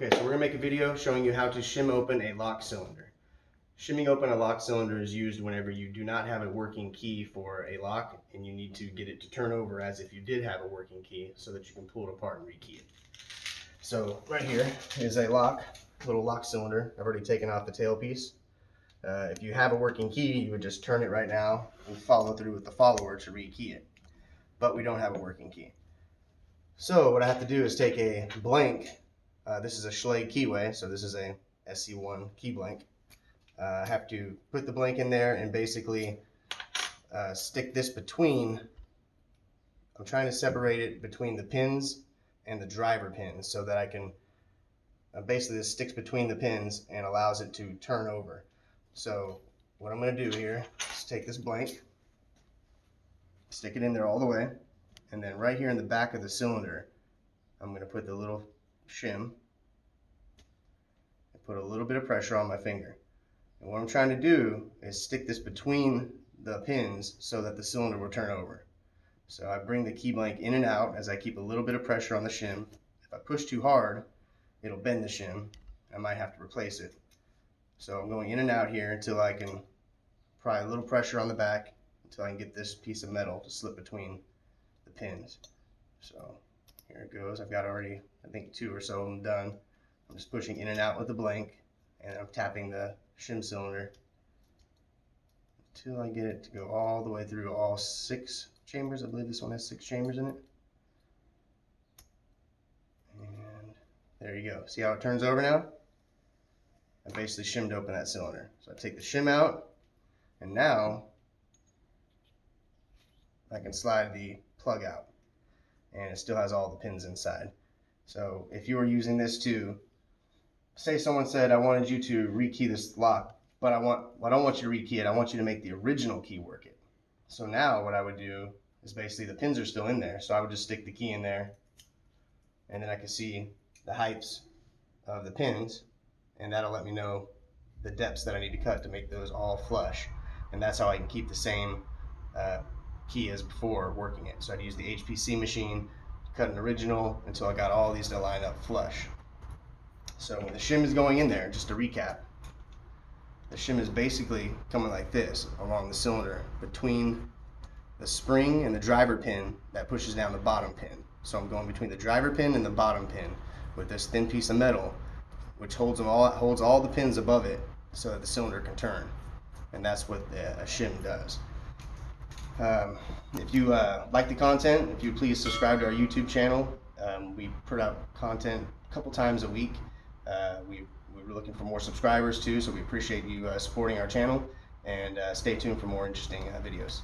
Okay, so we're going to make a video showing you how to shim open a lock cylinder. Shimming open a lock cylinder is used whenever you do not have a working key for a lock and you need to get it to turn over as if you did have a working key so that you can pull it apart and rekey it. So right here is a little lock cylinder. I've already taken off the tailpiece. If you have a working key, you would just turn it right now and follow through with the follower to rekey it. But we don't have a working key. So what I have to do is take a blank. This is a Schlage keyway, so this is a SC1 key blank. I have to put the blank in there and basically stick this between. I'm trying to separate it between the pins and the driver pins so that I can basically this sticks between the pins and allows it to turn over. So what I'm going to do here is take this blank, stick it in there all the way, and then right here in the back of the cylinder I'm going to put the little shim and put a little bit of pressure on my finger. And what I'm trying to do is stick this between the pins so that the cylinder will turn over. So I bring the key blank in and out as I keep a little bit of pressure on the shim. If I push too hard, it'll bend the shim. I might have to replace it. So I'm going in and out here until I can apply a little pressure on the back until I can get this piece of metal to slip between the pins. So here it goes. I've got already, I think, 2 or so of them done. I'm just pushing in and out with the blank, and I'm tapping the shim cylinder until I get it to go all the way through all 6 chambers. I believe this one has 6 chambers in it. And there you go. See how it turns over now? I basically shimmed open that cylinder. So I take the shim out, and now I can slide the plug out, and it still has all the pins inside. So if you were using this to, say someone said, I wanted you to rekey this lock, but I don't want you to rekey it, I want you to make the original key work it. So now what I would do is basically the pins are still in there, so I would just stick the key in there, and then I can see the heights of the pins, and that'll let me know the depths that I need to cut to make those all flush. And that's how I can keep the same key as before working it. So I'd use the HPC machine to cut an original until I got all these to line up flush. So when the shim is going in there, just to recap, the shim is basically coming like this along the cylinder between the spring and the driver pin that pushes down the bottom pin. So I'm going between the driver pin and the bottom pin with this thin piece of metal, which holds all the pins above it so that the cylinder can turn. And that's what a shim does. If you like the content, if you please subscribe to our YouTube channel. We put out content a couple times a week. We're looking for more subscribers too, so we appreciate you supporting our channel, and stay tuned for more interesting videos.